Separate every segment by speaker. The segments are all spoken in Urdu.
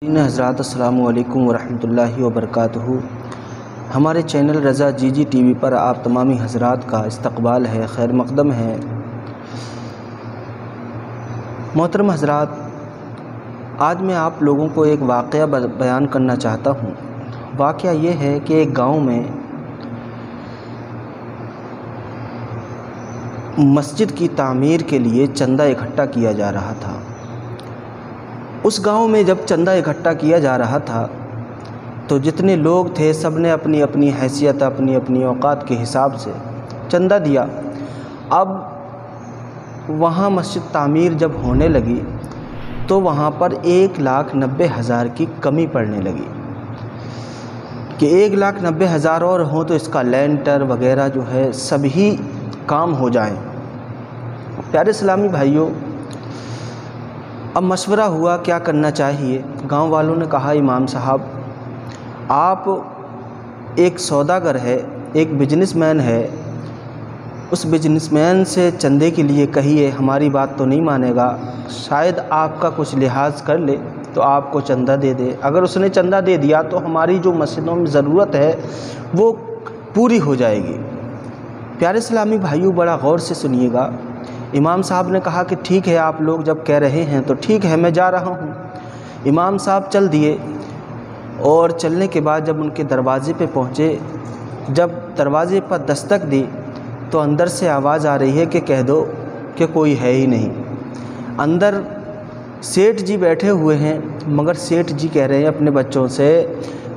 Speaker 1: حضرات السلام علیکم ورحمۃ اللہ وبرکاتہ۔ ہمارے چینل رضا جی جی ٹی وی پر آپ تمامی حضرات کا استقبال ہے، خیر مقدم ہے۔ محترم حضرات، آج میں آپ لوگوں کو ایک واقعہ بیان کرنا چاہتا ہوں۔ واقعہ یہ ہے کہ ایک گاؤں میں مسجد کی تعمیر کے لیے چندہ اکٹھا کیا جا رہا تھا۔ اس گاؤں میں جب چندہ اکٹھا کیا جا رہا تھا تو جتنے لوگ تھے سب نے اپنی اپنی حیثیت، اپنی اپنی اوقات کے حساب سے چندہ دیا۔ اب وہاں مسجد تعمیر جب ہونے لگی تو وہاں پر 1,90,000 کی کمی پڑنے لگی کہ 1,90,000 اور ہوں تو اس کا لینٹر وغیرہ جو ہے سبھی کام ہو جائیں۔ پیارے اسلامی بھائیوں، اب مشورہ ہوا کیا کرنا چاہیے۔ گاؤں والوں نے کہا، امام صاحب آپ ایک سوداگر ہے، ایک بزنس مین ہے، اس بزنس مین سے چندے کے لیے کہیے، ہماری بات تو نہیں مانے گا، شاید آپ کا کچھ لحاظ کر لے تو آپ کو چندہ دے دے۔ اگر اس نے چندہ دے دیا تو ہماری جو مسجدوں میں ضرورت ہے وہ پوری ہو جائے گی۔ پیارے اسلامی بھائیوں، بڑا غور سے سنیے گا۔ امام صاحب نے کہا کہ ٹھیک ہے، آپ لوگ جب کہہ رہے ہیں تو ٹھیک ہے، میں جا رہا ہوں۔ امام صاحب چل دیے اور چلنے کے بعد جب ان کے دروازے پہ پہنچے، جب دروازے پر دستک دی تو اندر سے آواز آ رہی ہے کہ کہہ دو کہ کوئی ہے ہی نہیں۔ اندر سیٹھ جی بیٹھے ہوئے ہیں، مگر سیٹھ جی کہہ رہے ہیں اپنے بچوں سے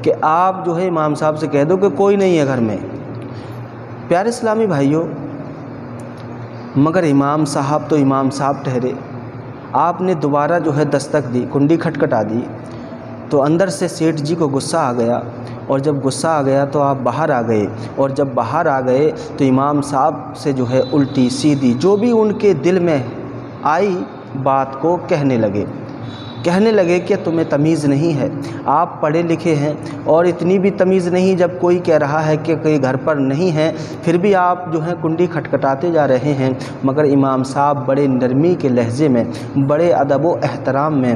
Speaker 1: کہ آپ جو ہے امام صاحب سے کہہ دو کہ کوئی نہیں ہے گھر میں۔ پیارے اسلامی بھائیوں، مگر امام صاحب تو امام صاحب ٹھہرے۔ آپ نے دوبارہ جو ہے دستک دی، کنڈی کھٹکھٹا دی تو اندر سے سیٹھ جی کو غصہ آ گیا، اور جب غصہ آ گیا تو آپ باہر آ گئے، اور جب باہر آ گئے تو امام صاحب سے جو ہے الٹی سیدھی جو بھی ان کے دل میں آئی بات کو کہنے لگے کہ تمہیں تمیز نہیں ہے، آپ پڑھے لکھے ہیں اور اتنی بھی تمیز نہیں، جب کوئی کہہ رہا ہے کہ کوئی گھر پر نہیں ہے پھر بھی آپ جو ہیں کنڈی کھٹکھٹاتے جا رہے ہیں۔ مگر امام صاحب بڑے نرمی کے لہجے میں، بڑے ادب و احترام میں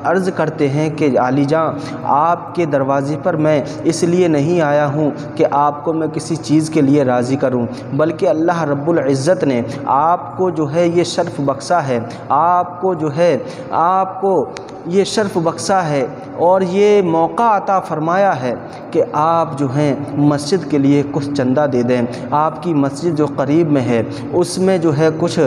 Speaker 1: عرض کرتے ہیں کہ عالی جاں، آپ کے دروازے پر میں اس لیے نہیں آیا ہوں کہ آپ کو میں کسی چیز کے لیے راضی کروں، بلکہ اللہ رب العزت نے آپ کو جو ہے یہ شرف بخشا ہے، آپ کو یہ شرف بخشا ہے اور یہ موقع عطا فرمایا ہے کہ آپ جو ہیں مسجد کے لیے کچھ چندہ دے دیں۔ آپ کی مسجد جو قریب میں ہے اس میں جو ہے کچھ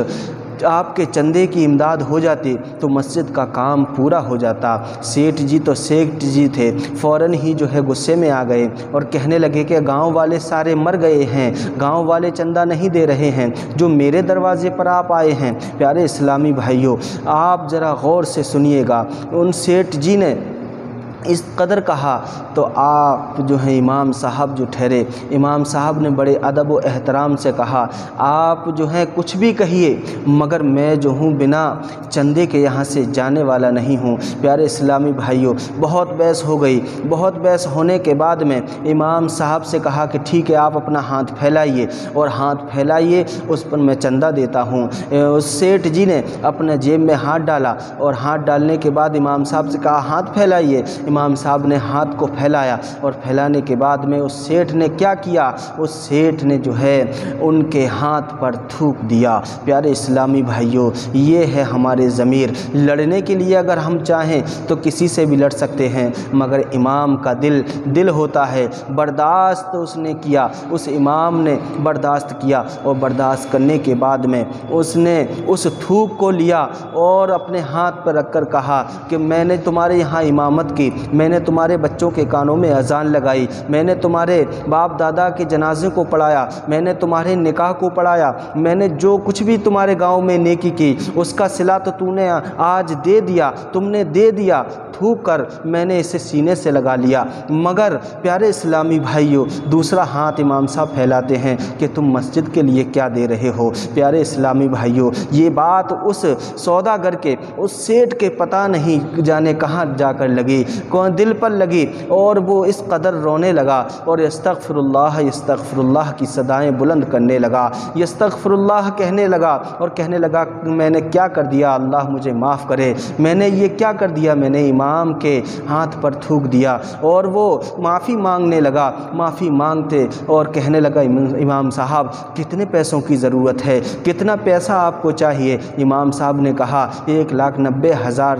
Speaker 1: آپ کے چندے کی امداد ہو جاتی تو مسجد کا کام پورا ہو جاتا۔ سیٹھ جی تو سیٹھ جی تھے، فوراً ہی جو ہے غصے میں آ گئے اور کہنے لگے کہ گاؤں والے سارے مر گئے ہیں، گاؤں والے چندہ نہیں دے رہے ہیں، جو میرے دروازے پر آپ آئے ہیں۔ پیارے اسلامی بھائیوں، آپ ذرا غور سے سنیے گا، ان سیٹھ جی نے اس قدر کہا تو آپ جو ہیں امام صاحب جو ٹھہرے، امام صاحب نے بڑے ادب و احترام سے کہا، آپ جو ہیں کچھ بھی کہیے مگر میں جو ہوں بنا چندے کے یہاں سے جانے والا نہیں ہوں۔ پیارے اسلامی بھائیوں، بہت بحث ہو گئی۔ بہت بحث ہونے کے بعد میں امام صاحب سے کہا کہ ٹھیک ہے، آپ اپنا ہاتھ پھیلائیے، اور ہاتھ پھیلائیے، اس پر میں چندہ دیتا ہوں۔ اس سیٹھ جی نے اپنے جیب میں ہاتھ ڈالا، اور ہاتھ ڈالنے کے بعد امام صاحب سے کہا ہاتھ پھیلائیے۔ امام صاحب نے ہاتھ کو پھیلایا، اور پھیلانے کے بعد میں اس سیٹھ نے کیا کیا، اس سیٹھ نے جو ہے ان کے ہاتھ پر تھوک دیا۔ پیارے اسلامی بھائیوں، یہ ہے ہمارے ضمیر۔ لڑنے کے لیے اگر ہم چاہیں تو کسی سے بھی لڑ سکتے ہیں، مگر امام کا دل ہوتا ہے۔ برداشت اس نے کیا، اس امام نے برداشت کیا، اور برداشت کرنے کے بعد میں اس نے اس تھوک کو لیا اور اپنے ہاتھ پر رکھ کر کہا کہ میں نے تمہارے یہاں امامت کی، میں نے تمہارے بچوں کے کانوں میں اذان لگائی، میں نے تمہارے باپ دادا کے جنازے کو پڑھایا، میں نے تمہارے نکاح کو پڑھایا، میں نے جو کچھ بھی تمہارے گاؤں میں نیکی کی اس کا صلہ تو تو نے آج دے دیا، تم نے دے دیا، تھوک کر میں نے اسے سینے سے لگا لیا۔ مگر پیارے اسلامی بھائیوں، دوسرا ہاتھ امام صاحب پھیلاتے ہیں کہ تم مسجد کے لیے کیا دے رہے ہو۔ پیارے اسلامی بھائیوں، یہ بات اس سوداگر کے، اس سیٹھ کے پتہ نہیں جانے کہاں جا کر لگی، دل پر لگی اور وہ اس قدر رونے لگا اور یستغفر اللہ کی صدائیں بلند کرنے لگا، یستغفر اللہ کہنے لگا اور کہنے لگا میں نے کیا کر دیا، اللہ مجھے معاف کرے، میں نے یہ کیا کر دیا، میں نے امام کے ہاتھ پر تھوک دیا۔ اور وہ معافی مانگنے لگا، معافی مانگتے اور کہنے لگا امام صاحب کتنے پیسوں کی ضرورت ہے، کتنا پیسہ آپ کو چاہیے؟ امام صاحب نے کہا 1,90,000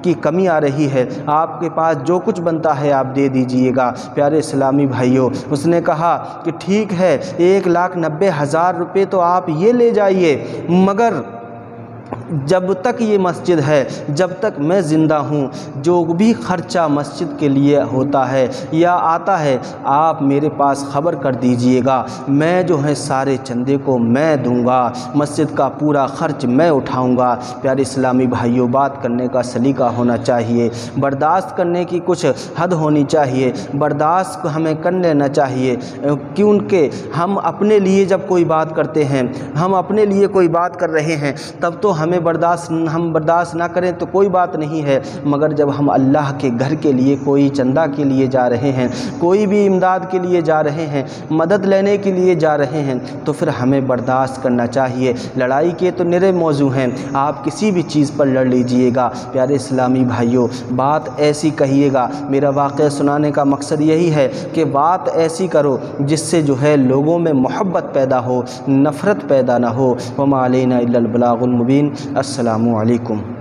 Speaker 1: کی کمی آ رہی ہے، آپ کے پاس جو کچھ بنتا ہے آپ دے دیجئے گا۔ پیارے اسلامی بھائیوں، اس نے کہا کہ ٹھیک ہے 1,90,000 روپے تو آپ یہ لے جائیے، مگر جب تک یہ مسجد ہے، جب تک میں زندہ ہوں، جو بھی خرچہ مسجد کے لیے ہوتا ہے یا آتا ہے آپ میرے پاس خبر کر دیجئے گا، میں جو ہے سارے چندے کو میں دوں گا، مسجد کا پورا خرچ میں اٹھاؤں گا۔ پیارے اسلامی بھائیوں، بات کرنے کا سلیقہ ہونا چاہیے، برداشت کرنے کی کچھ حد ہونی چاہیے، برداشت کو ہمیں کر لینا چاہیے، کیونکہ ہم اپنے لیے جب کوئی بات کرتے ہیں، ہم اپنے لیے کوئی بات کر رہے ہیں تب تو ہم برداشت نہ کریں تو کوئی بات نہیں ہے، مگر جب ہم اللہ کے گھر کے لیے کوئی چندہ کے لیے جا رہے ہیں، کوئی بھی امداد کے لیے جا رہے ہیں، مدد لینے کے لیے جا رہے ہیں، تو پھر ہمیں برداشت کرنا چاہیے۔ لڑائی کے تو نرے موضوع ہیں، آپ کسی بھی چیز پر لڑ لیجئے گا۔ پیارے اسلامی بھائیوں، بات ایسی کہیے گا، میرا واقعہ سنانے کا مقصد یہی ہے کہ بات ایسی کرو جس سے جو ہے لوگوں میں محبت پیدا ہو، نفرت پیدا نہ ہو۔ وما علینا الا البلاغ المبین۔ السلام علیکم۔